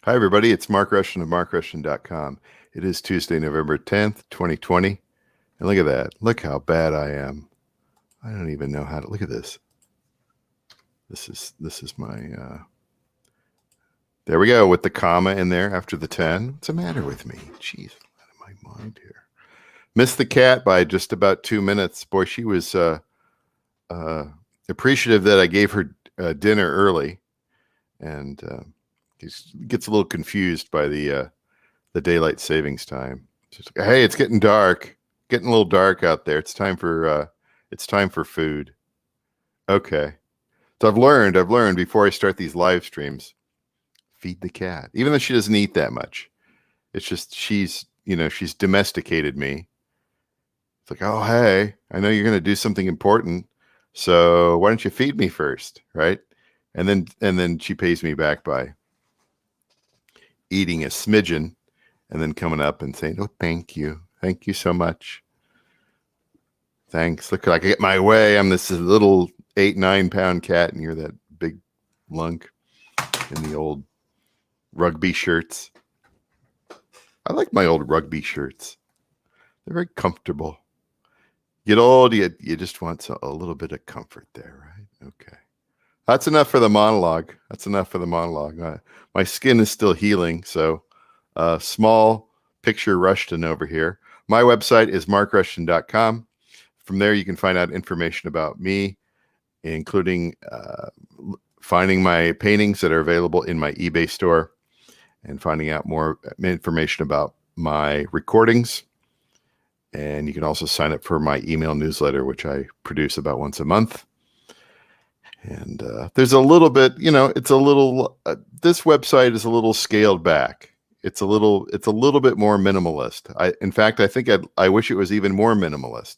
Hi, everybody. It's Mark Rushton of markrushton.com. It is Tuesday, November 10th, 2020. And look at that. Look how bad I am. I don't even know how to look at this. This is my there we go with the comma in there after the 10. What's the matter with me? Jeez, out of my mind here. Missed the cat by just about 2 minutes. Boy, she was appreciative that I gave her dinner early, and gets a little confused by the daylight savings time. She's like, hey, it's getting dark, getting a little dark out there. It's time for food. Okay, so I've learned before I start these live streams, feed the cat, even though she doesn't eat that much. It's just she's domesticated me. It's like, oh, hey, I know you're going to do something important, so why don't you feed me first, right? And then she pays me back by eating a smidgen and then coming up and saying, oh, thank you so much. Thanks. Look, I get my way. I'm this little 8-9 pound cat, and you're that big lunk in the old rugby shirts. I like my old rugby shirts. They're very comfortable. Get old, you just want a little bit of comfort there, right? Okay. That's enough for the monologue. My skin is still healing, so small picture Rushton over here. My website is markrushton.com. From there, you can find out information about me, including finding my paintings that are available in my eBay store and finding out more information about my recordings. And you can also sign up for my email newsletter, which I produce about once a month. And there's a little bit, it's a little, this website is a little scaled back. It's a little bit more minimalist. In fact, I think I wish it was even more minimalist.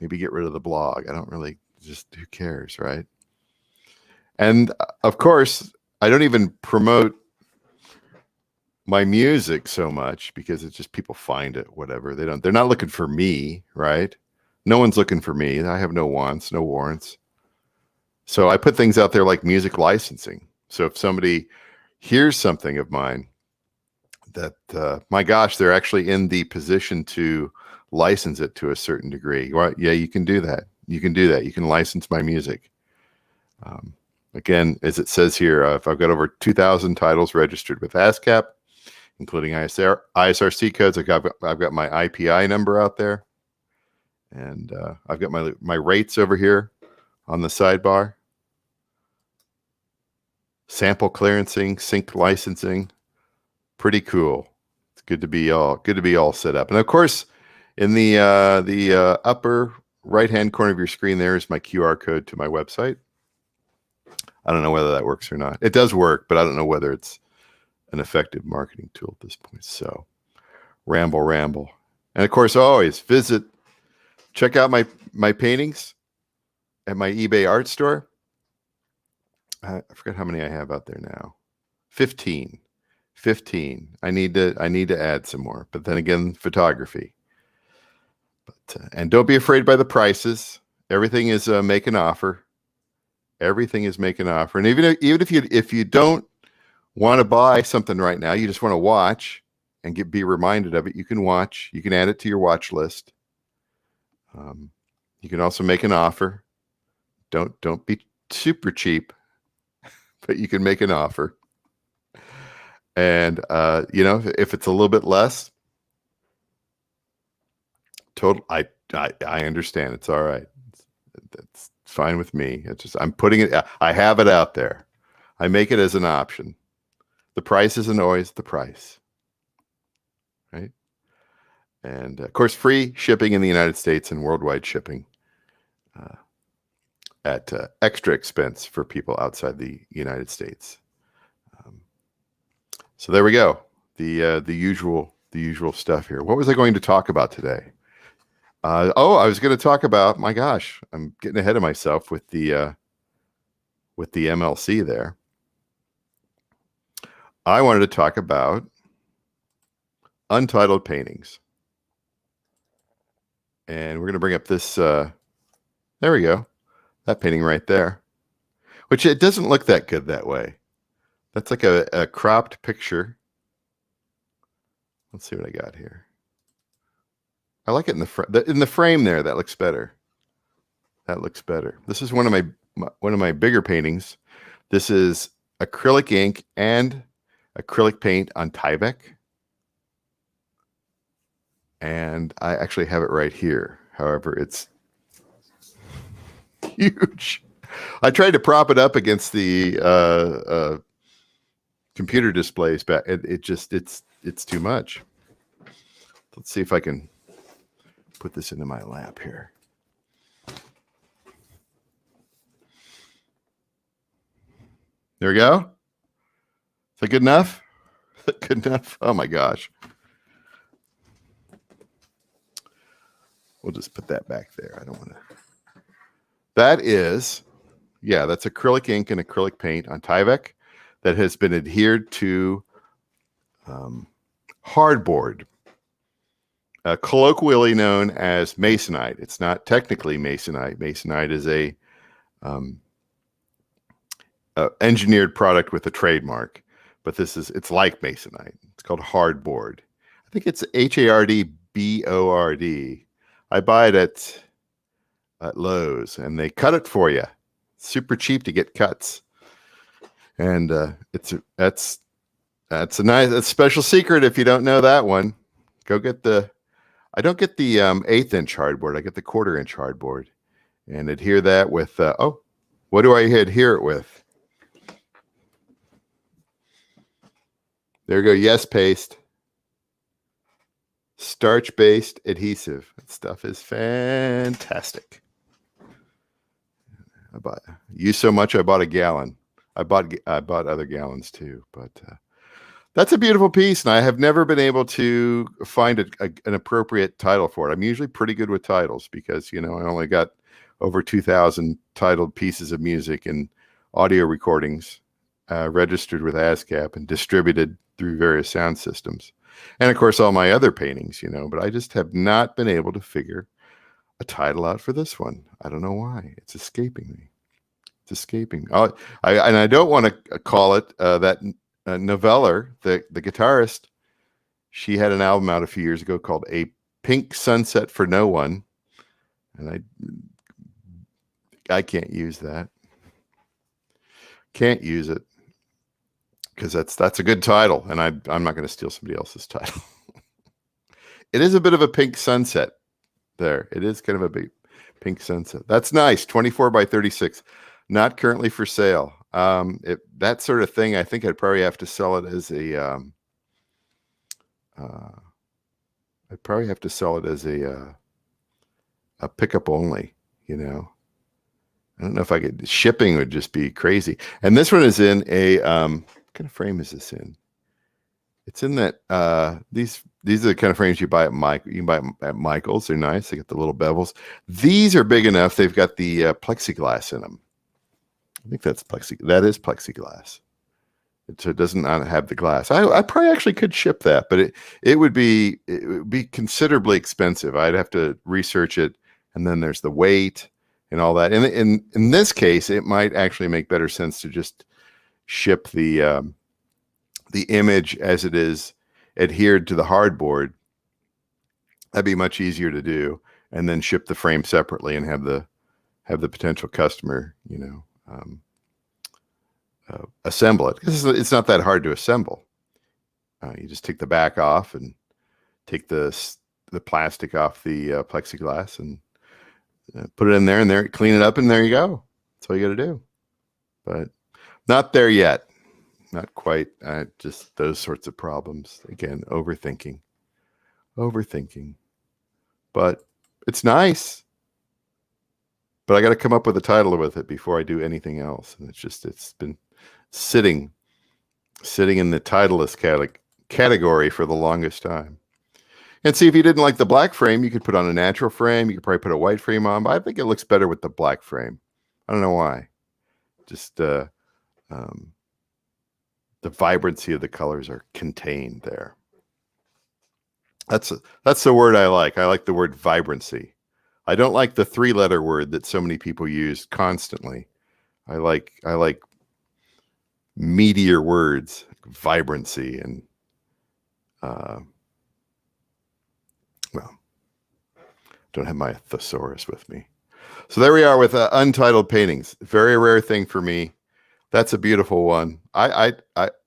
Maybe get rid of the blog. I don't really, just who cares, right? And of course, I don't even promote my music so much because it's just people find it, whatever. They're not looking for me, right? No one's looking for me. I have no wants, no warrants. So I put things out there like music licensing. So if somebody hears something of mine that, my gosh, they're actually in the position to license it to a certain degree. Well, yeah, you can do that. You can license my music. Again, as it says here, I've got over 2,000 titles registered with ASCAP, including ISRC codes. I've got my IPI number out there, and I've got my rates over here on the sidebar. Sample clearancing, sync licensing, pretty cool. It's good to be all set up. And of course, in the upper right-hand corner of your screen, there is my QR code to my website. I don't know whether that works or not. It does work, but I don't know whether it's an effective marketing tool at this point. So ramble. And of course, always check out my paintings at my eBay art store. I forgot how many I have out there now. 15. I need to add some more, but then again, photography. But and don't be afraid by the prices. Everything is make an offer. Everything is make an offer. And even if you don't want to buy something right now, you just want to watch and be reminded of it, you can watch. You can add it to your watch list. You can also make an offer. Don't be super cheap, but you can make an offer. And if it's a little bit less, I understand. It's all right. That's fine with me. It's just I have it out there. I make it as an option. The price isn't always the price, right? And of course, free shipping in the United States and worldwide shipping at extra expense for people outside the United States. So there we go. The usual stuff here. What was I going to talk about today? I was going to talk about, my gosh, I'm getting ahead of myself with the MLC there. I wanted to talk about Untitled paintings. And we're going to bring up this, there we go, that painting right there, which it doesn't look that good that way. That's like a cropped picture. Let's see what I got here. I like it in the frame there. That looks better. That looks better. This is one of my bigger paintings. This is acrylic ink and acrylic paint on Tyvek. And I actually have it right here. However, it's huge. I tried to prop it up against the computer displays, but it's too much. Let's see if I can put this into my lap here. There we go. Is that good enough? Is that good enough? Oh my gosh. We'll just put that back there. I don't want to. That is, yeah, that's acrylic ink and acrylic paint on Tyvek that has been adhered to hardboard, colloquially known as masonite. It's not technically masonite. Masonite is a engineered product with a trademark, but it's like masonite. It's called hardboard. I think it's HARDBORD. I buy it at Lowe's, and they cut it for you. Super cheap to get cuts, and that's a special secret. If you don't know that one, go get the. I don't get the 1/8 inch hardboard. I get the 1/4 inch hardboard, and adhere that with. What do I adhere it with? There you go. Yes, paste. Starch-based adhesive. That stuff is fantastic. Used so much I bought a gallon. I bought other gallons too, but that's a beautiful piece, and I have never been able to find an appropriate title for it. I'm usually pretty good with titles because I only got over 2,000 titled pieces of music and audio recordings registered with ASCAP and distributed through various sound systems. And of course, all my other paintings, but I just have not been able to figure a title out for this one. I don't know why. It's escaping me. It's escaping me. And I don't want to call it that Noveller, the guitarist. She had an album out a few years ago called A Pink Sunset for No One. And I can't use that. Can't use it. Because that's a good title, and I'm not going to steal somebody else's title. It is a bit of a pink sunset there. It is kind of a big pink sunset. That's nice. 24 by 36. Not currently for sale. That sort of thing, I think I'd probably have to sell it as a. I'd probably have to sell it as a pickup only. I don't know if I could. Shipping would just be crazy. And this one is in a. What kind of frame is this in? It's in that these are the kind of frames you buy at you can buy at Michael's. They're nice. They got the little bevels. These are big enough. They've got the plexiglass in them. I think that's that is plexiglass. So it doesn't have the glass. I probably actually could ship that, but it would be considerably expensive. I'd have to research it, and then there's the weight and all that. And in this case, it might actually make better sense to just ship the image as it is adhered to the hardboard. That'd be much easier to do, and then ship the frame separately and have the potential customer, assemble it, because it's not that hard to assemble. You just take the back off and take the plastic off the plexiglass and put it in there, and there, clean it up, and there you go. That's all you got to do. But not there yet. Not quite. Just those sorts of problems. Again, overthinking. But it's nice. But I got to come up with a title with it before I do anything else. And it's been sitting in the titleless category for the longest time. And see, if you didn't like the black frame, you could put on a natural frame. You could probably put a white frame on. But I think it looks better with the black frame. I don't know why. Just the vibrancy of the colors are contained there. That's the word I like. I like the word vibrancy. I don't like the 3-letter word that so many people use constantly. I like meatier words, vibrancy, and well, don't have my thesaurus with me. So there we are with Untitled paintings. Very rare thing for me. That's a beautiful one. I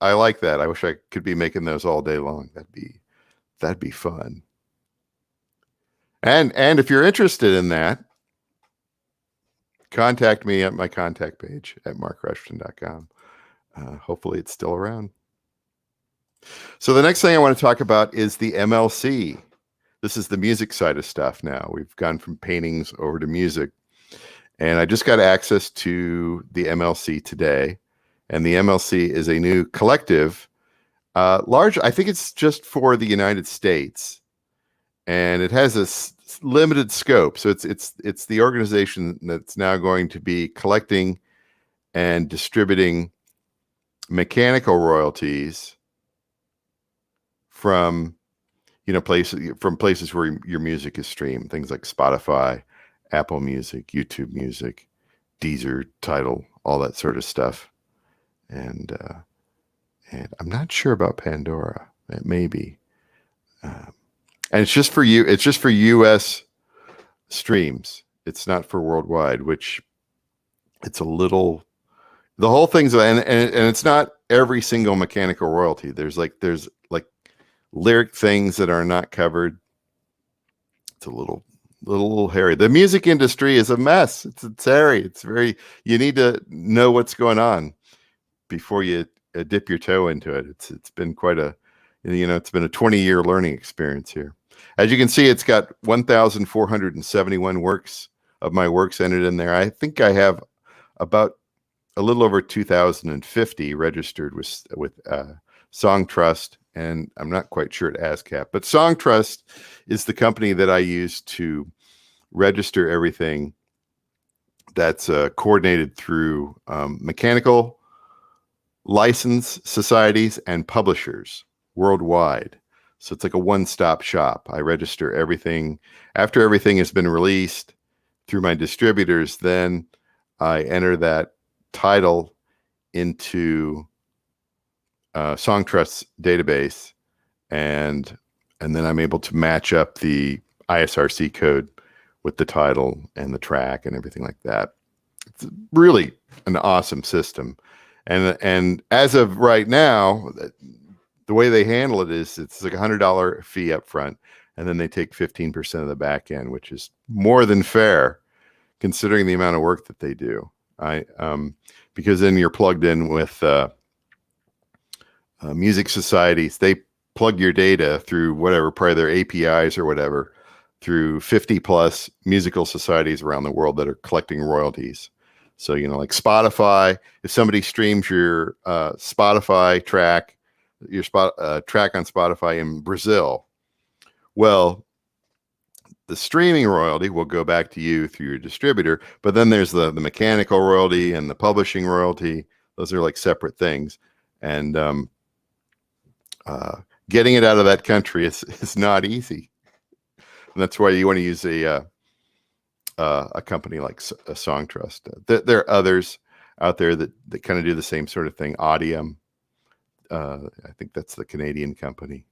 like that. I wish I could be making those all day long. That'd be fun. And if you're interested in that, contact me at my contact page at markrushton.com. Hopefully it's still around. So the next thing I want to talk about is the MLC. This is the music side of stuff now. We've gone from paintings over to music. And I just got access to the MLC today. And the MLC is a new collective, large. I think it's just for the United States. And it has a limited scope. So it's the organization that's now going to be collecting and distributing mechanical royalties from places where your music is streamed, things like Spotify, Apple Music, YouTube Music, Deezer, Tidal, all that sort of stuff. And I'm not sure about Pandora. It may be. And it's just for you. It's just for U.S. streams. It's not for worldwide, which it's a little. The whole thing's and it's not every single mechanical royalty. There's like lyric things that are not covered. It's a little hairy. The music industry is a mess. It's hairy. It's very. You need to know what's going on before you dip your toe into it. It's been quite a. It's been a 20-year learning experience here. As you can see, it's got 1,471 works of my works entered in there. I think I have about a little over 2,050 registered with Song Trust, and I'm not quite sure at ASCAP. But Song Trust is the company that I use to register everything that's coordinated through mechanical license societies and publishers worldwide. So it's like a one-stop shop. I register everything. After everything has been released through my distributors, then I enter that title into Song Trust's database, and then I'm able to match up the ISRC code with the title and the track and everything like that. It's really an awesome system. And as of right now, the way they handle it is it's like $100 fee up front, and then they take 15% of the back end, which is more than fair considering the amount of work that they do. Because then you're plugged in with music societies. They plug your data through whatever, probably their APIs or whatever, through 50 plus musical societies around the world that are collecting royalties. So, like Spotify, if somebody streams your Spotify track, your track on Spotify in Brazil, well, the streaming royalty will go back to you through your distributor, but then there's the mechanical royalty and the publishing royalty. Those are like separate things. And getting it out of that country is not easy. And that's why you want to use a company like a Song Trust. There are others out there that kind of do the same sort of thing. Audium, I think that's the Canadian company.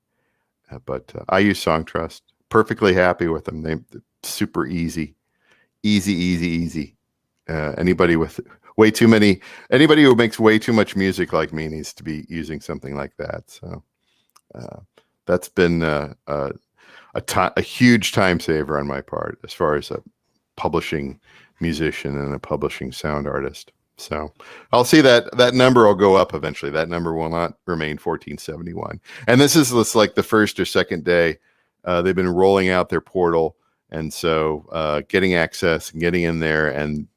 But I use Song Trust. Perfectly happy with them. They're super easy. Anybody who makes way too much music like me needs to be using something like that. So that's been a huge time saver on my part as far as a publishing musician and a publishing sound artist. So I'll see that number will go up eventually. That number will not remain 1471. And this is like the first or second day. They've been rolling out their portal. And so getting access and getting in there and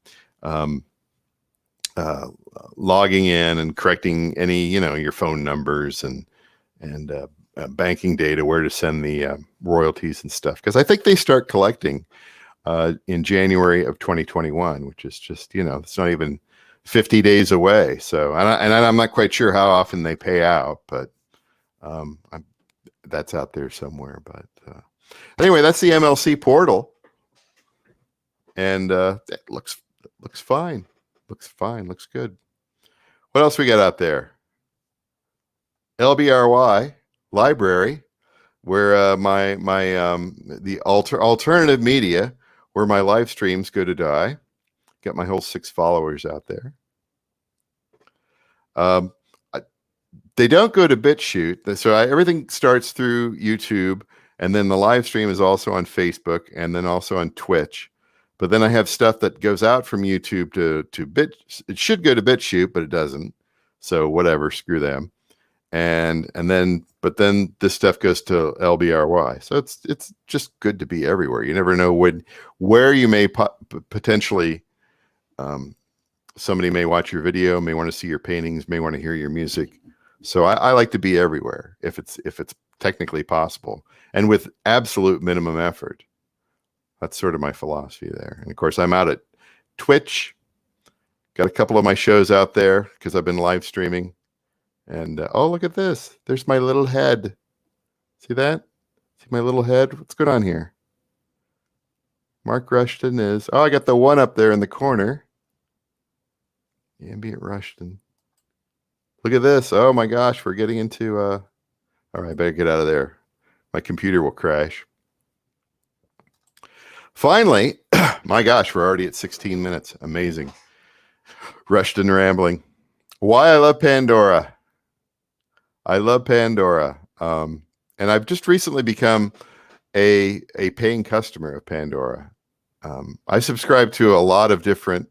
logging in and correcting any, your phone numbers and banking data, where to send the royalties and stuff. Because I think they start collecting in January of 2021, which is just, it's not even 50 days away. So, and I'm not quite sure how often they pay out, but that's out there somewhere. But anyway, that's the MLC portal, and it looks fine. Looks good. What else we got out there? LBRY library, where the alternative media, where my live streams go to die. Got my whole 6 followers out there. They don't go to BitChute, so everything starts through YouTube, and then the live stream is also on Facebook, and then also on Twitch. But then I have stuff that goes out from YouTube to Bit. It should go to BitChute, but it doesn't. So whatever, screw them. But then this stuff goes to LBRY. So it's just good to be everywhere. You never know where you may potentially. Somebody may watch your video, may want to see your paintings, may want to hear your music. So I like to be everywhere if it's technically possible and with absolute minimum effort. That's sort of my philosophy there. And of course, I'm out at Twitch. Got a couple of my shows out there because I've been live streaming. And oh, look at this. There's my little head. See that? See my little head? What's going on here? Mark Rushton is... Oh, I got the one up there in the corner. Ambient Rushton. Look at this. Oh my gosh, we're getting into... All right, I better get out of there. My computer will crash. Finally, my gosh, we're already at 16 minutes. Amazing. Rushton rambling. Why I love Pandora. I love Pandora. And I've just recently become a paying customer of Pandora. I subscribe to a lot of different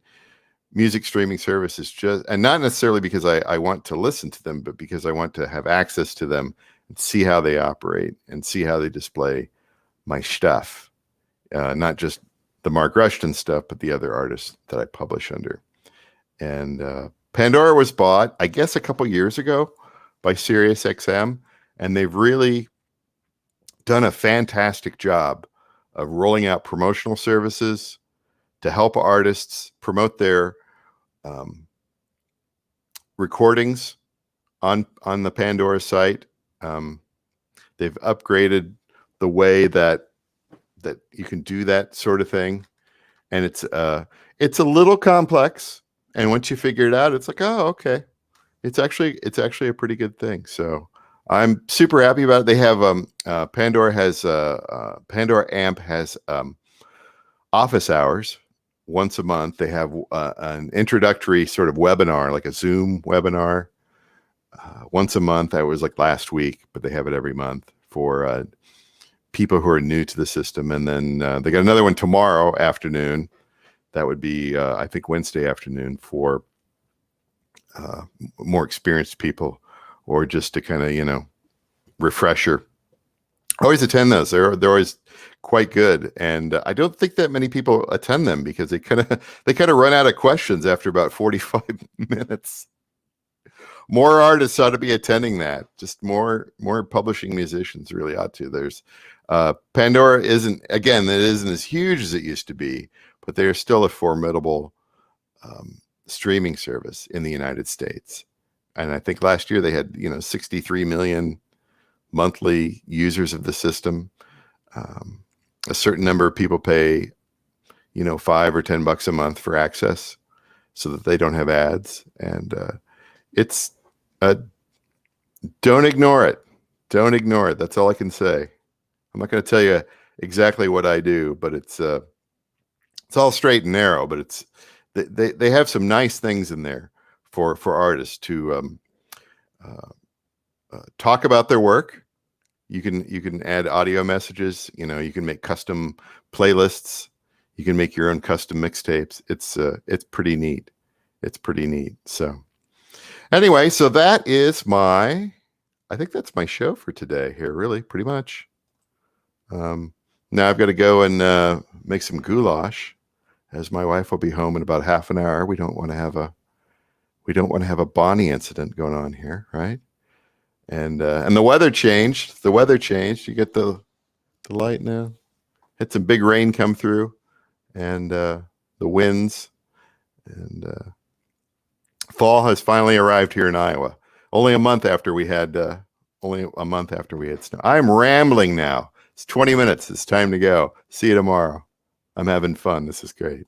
music streaming services, and not necessarily because I want to listen to them, but because I want to have access to them and see how they operate and see how they display my stuff. Not just the Mark Rushton stuff, but the other artists that I publish under. And Pandora was bought, I guess, a couple years ago by SiriusXM, and they've really done a fantastic job of rolling out promotional services to help artists promote their recordings on the Pandora site. They've upgraded the way that you can do that sort of thing, and it's a little complex. And once you figure it out, it's like, oh, okay, it's actually a pretty good thing. So I'm super happy about it. They have Pandora Amp has office hours once a month. They have an introductory sort of webinar, like a Zoom webinar, once a month. That was like last week, but they have it every month for people who are new to the system. And then they got another one tomorrow afternoon. That would be, I think, Wednesday afternoon for more experienced people, or just to kind of, refresher. I always attend those. They're always quite good, and I don't think that many people attend them because they kind of run out of questions after about 45 minutes. More artists ought to be attending that. Just more publishing musicians really ought to. There's Pandora isn't as huge as it used to be, but they are still a formidable streaming service in the United States. And I think last year they had 63 million monthly users of the system. A certain number of people pay $5 or $10 a month for access so that they don't have ads. And it's don't ignore it. Don't ignore it. That's all I can say. I'm not going to tell you exactly what I do, but it's all straight and narrow. But they have some nice things in there for artists to talk about their work. You can add audio messages. You can make custom playlists. You can make your own custom mixtapes. It's pretty neat. It's pretty neat. So anyway, so that is I think that's my show for today here, really, pretty much. Now I've got to go and make some goulash, as my wife will be home in about half an hour. We don't want to have a Bonnie incident going on here, right? And the weather changed. The weather changed. You get the light now. Had some big rain come through, and the winds, and fall has finally arrived here in Iowa. Only a month after we had snow. I'm rambling now. It's 20 minutes. It's time to go. See you tomorrow. I'm having fun. This is great.